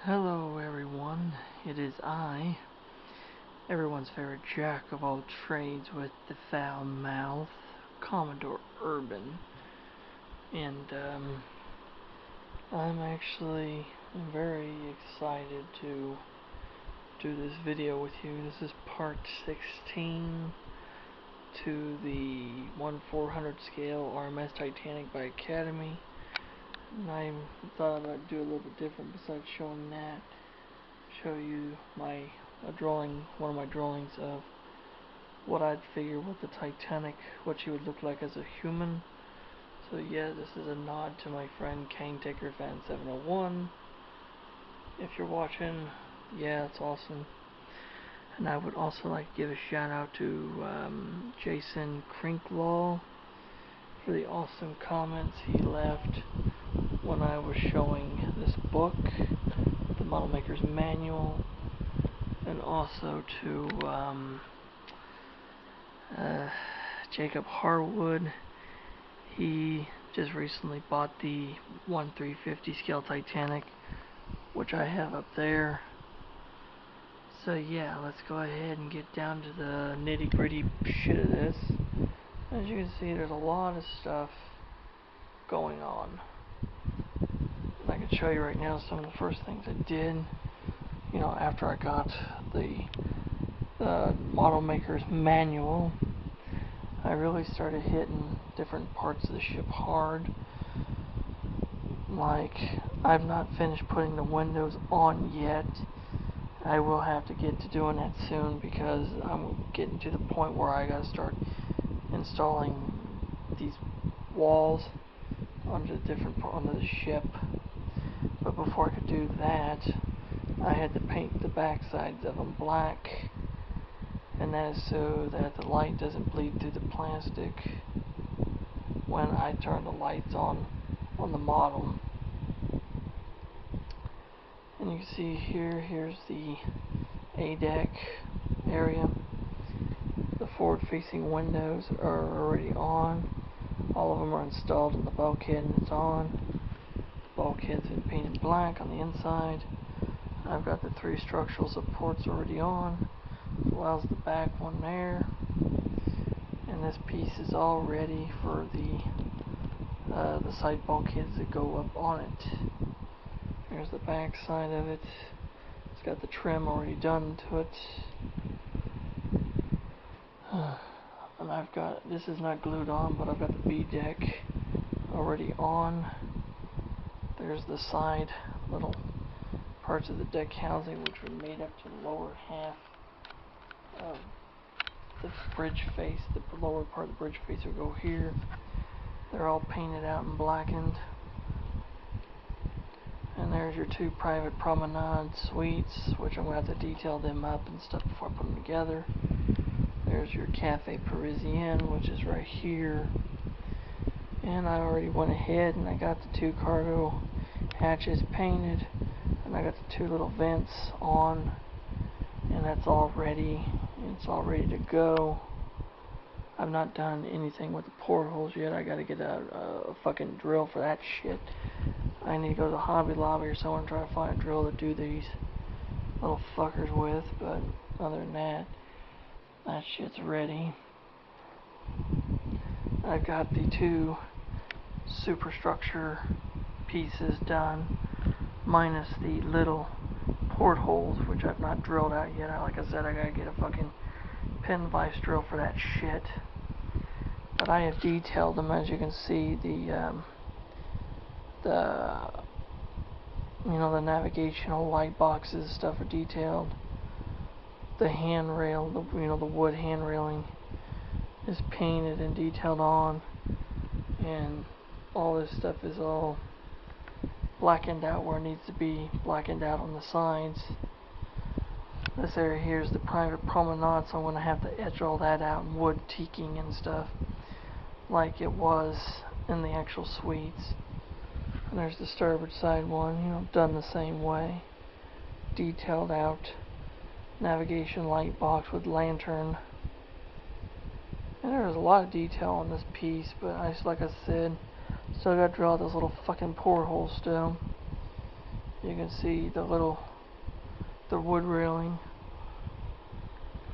Hello everyone, it is I, everyone's favorite jack of all trades with the foul mouth, Commodore Urban, and I'm actually very excited to do this video with you. This is part 16 to the 1/400 scale RMS Titanic by Academy, and I thought I'd do a little bit different besides showing that. Show you one of my drawings of what I'd figure with the Titanic, what she would look like as a human. So yeah, this is a nod to my friend Kane Taker Fan 701. If you're watching, yeah, it's awesome. And I would also like to give a shout out to Jason Crinklaw for the awesome comments he left when I was showing this book, the Model Maker's Manual, and also to Jacob Harwood. He just recently bought the 1/350 scale Titanic, which I have up there. So yeah, let's go ahead and get down to the nitty-gritty shit of this. As you can see, there's a lot of stuff going on. And I can show you right now some of the first things I did, after I got the Model Maker's Manual. I really started hitting different parts of the ship hard. Like, I've not finished putting the windows on yet. I will have to get to doing that soon because I'm getting to the point where I gotta start installing these walls onto the ship. But before I could do that, I had to paint the back sides of them black, and that is so that the light doesn't bleed through the plastic when I turn the lights on the model. And you can see here's the A-deck area. The forward-facing windows are already on. All of them are installed in the bulkhead and it's on. The bulkhead's been painted black on the inside. I've got the 3 structural supports already on, as well as the back one there. And this piece is all ready for the side bulkheads that go up on it. There's the back side of it. It's got the trim already done to it. And I've got, this is not glued on, but I've got the B deck already on. There's the side little parts of the deck housing, which were made up to the lower half of the bridge face. The lower part of the bridge face will go here. They're all painted out and blackened. And there's your 2 private promenade suites, which I'm going to have to detail them up and stuff before I put them together. There's your Cafe Parisien, which is right here. And I already went ahead and I got the 2 cargo hatches painted. And I got the 2 little vents on. And that's all ready. It's all ready to go. I've not done anything with the portholes yet. I gotta get a fucking drill for that shit. I need to go to the Hobby Lobby or somewhere and try to find a drill to do these little fuckers with. But other than that, that shit's ready. I've got the 2 superstructure pieces done, minus the little portholes, which I've not drilled out yet. Like I said, I gotta get a fucking pin vise drill for that shit. But I have detailed them, as you can see. The navigational light boxes stuff are detailed. The handrail, the wood hand railing is painted and detailed on, and all this stuff is all blackened out where it needs to be blackened out on the sides. This area here is the private promenade, so I'm going to have to etch all that out in wood teaking and stuff like it was in the actual suites. And there's the starboard side one, done the same way. Detailed out navigation light box with lantern. And there's a lot of detail on this piece, but like I said, still got to drill out those little fucking portholes still. You can see the wood railing.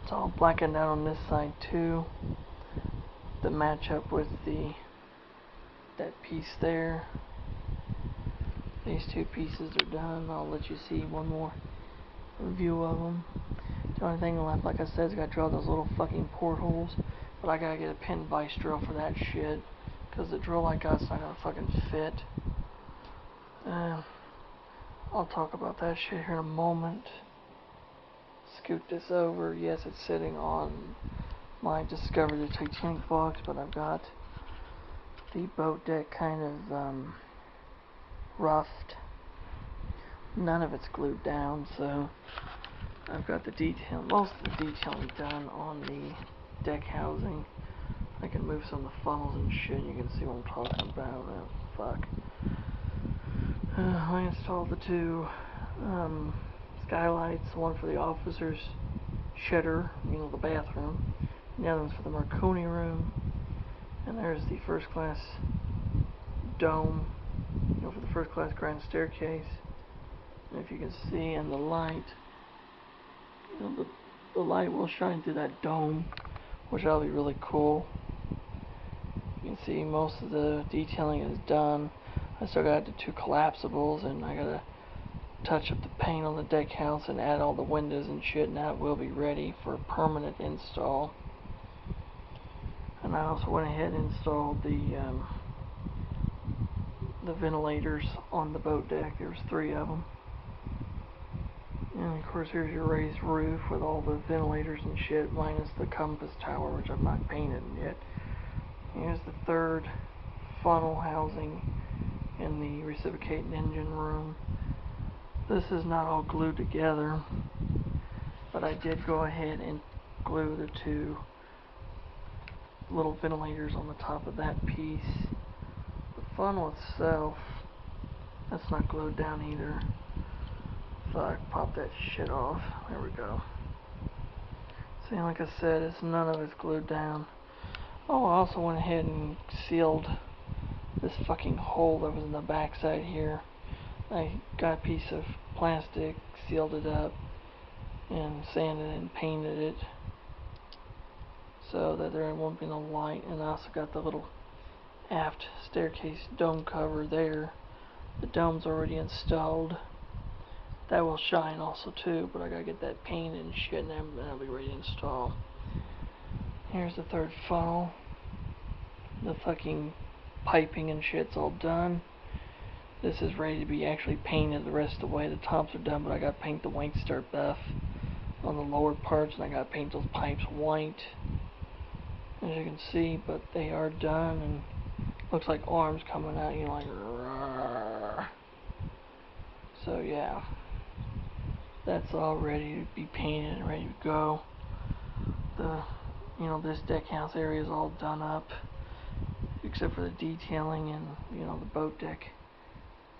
It's all blackened out on this side too. To match up with that piece there. These two pieces are done. I'll let you see one more view of them. The only thing left, like I said, is I gotta drill those little fucking portholes. But I gotta get a pin vise drill for that shit. Cause the drill I got's not gonna fucking fit. I'll talk about that shit here in a moment. Scoot this over. Yes, it's sitting on my Discover the Titanic box, but I've got the boat deck kind of roughed. None of it's glued down, so I've got most of the detailing done on the deck housing. I can move some of the funnels and shit. You can see what I'm talking about. Oh, fuck. I installed the two skylights, one for the officer's shutter, the bathroom, and the other one's for the Marconi room. And there's the first class dome, for the first class grand staircase. And if you can see in the light, the light will shine through that dome, which will be really cool. You can see most of the detailing is done. I still got the two collapsibles, and I gotta touch up the paint on the deck house and add all the windows and shit, and that will be ready for a permanent install. And I also went ahead and installed the ventilators on the boat deck. There was 3 of them. And of course here's your raised roof with all the ventilators and shit, minus the compass tower, which I've not painted yet. Here's the third funnel housing in the reciprocating engine room. This is not all glued together, but I did go ahead and glue the 2 little ventilators on the top of that piece. The funnel itself, that's not glued down either. Fuck, pop that shit off. There we go. See, like I said, none of it's glued down. Oh, I also went ahead and sealed this fucking hole that was in the backside here. I got a piece of plastic, sealed it up, and sanded and painted it so that there won't be no light. And I also got the little aft staircase dome cover there. The dome's already installed. That will shine also too, but I gotta get that painted and shit, and then that'll be ready to install. Here's the third funnel. The fucking piping and shit's all done. This is ready to be actually painted the rest of the way. The tops are done, but I gotta paint the white star buff on the lower parts, and I gotta paint those pipes white, as you can see. But they are done, and looks like arms coming out. Like, rawr. So yeah, that's all ready to be painted and ready to go. This deck house area is all done up, except for the detailing and the boat deck.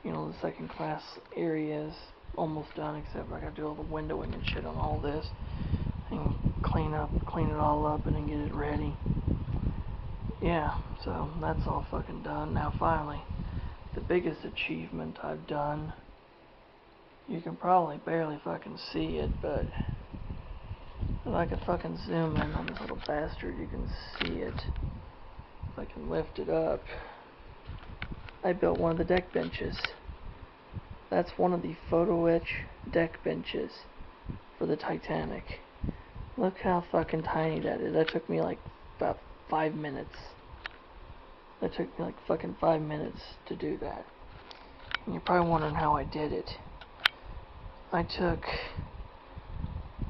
The second class area is almost done, except I gotta do all the windowing and shit on all this, and clean it all up, and then get it ready. Yeah, so that's all fucking done. Now finally, the biggest achievement I've done. You can probably barely fucking see it, but if I could fucking zoom in on this little bastard, you can see it. If I can lift it up. I built one of the deck benches. That's one of the photo etch deck benches for the Titanic. Look how fucking tiny that is. That took me like about 5 minutes. That took me like fucking 5 minutes to do that. And you're probably wondering how I did it. I took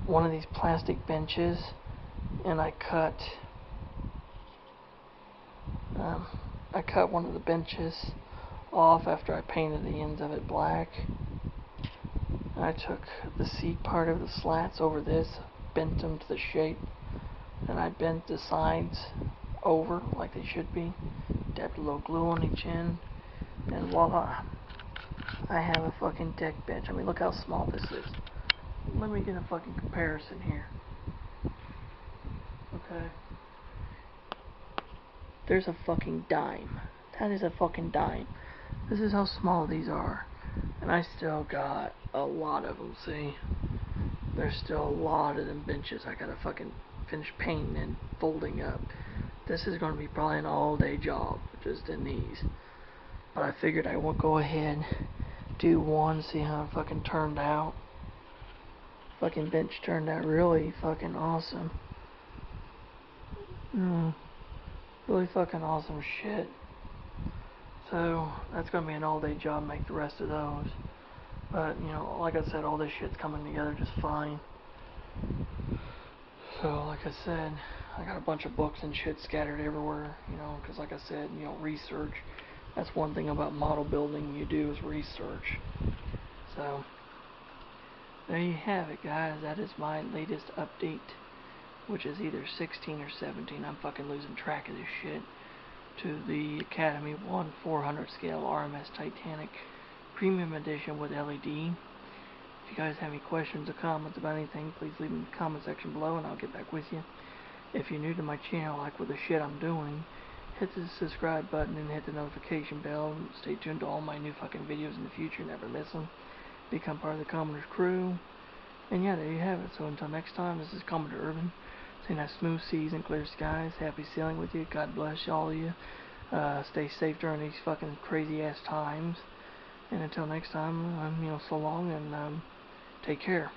one of these plastic benches and I cut one of the benches off after I painted the ends of it black. I took the seat part of the slats over this, bent them to the shape, and I bent the sides over like they should be, dabbed a little glue on each end, and voila, I have a fucking deck bench. I mean, look how small this is. Let me get a fucking comparison here. Okay. There's a fucking dime. That is a fucking dime. This is how small these are. And I still got a lot of them, see? There's still a lot of them benches I gotta fucking finish painting and folding up. This is gonna be probably an all-day job, just in these. But I figured I would go ahead, do one, see how it fucking turned out. Fucking bench turned out really fucking awesome. Really fucking awesome shit. So, that's gonna be an all-day job, make the rest of those. But, you know, like I said, all this shit's coming together just fine. So, like I said, I got a bunch of books and shit scattered everywhere, you know, because like I said, you know, research. That's one thing about model building you do is research. So, there you have it, guys. That is my latest update, which is either 16 or 17. I'm fucking losing track of this shit. To the Academy 1/400 scale RMS Titanic Premium Edition with LED. If you guys have any questions or comments about anything, please leave them in the comment section below and I'll get back with you. If you're new to my channel, like with the shit I'm doing, hit the subscribe button and hit the notification bell and stay tuned to all my new fucking videos in the future. Never miss them. Become part of the Commodore's crew. And yeah, there you have it. So until next time, this is Commodore Urban saying that smooth seas and clear skies. Happy sailing with you. God bless all of you. Stay safe during these fucking crazy ass times. And until next time, so long and take care.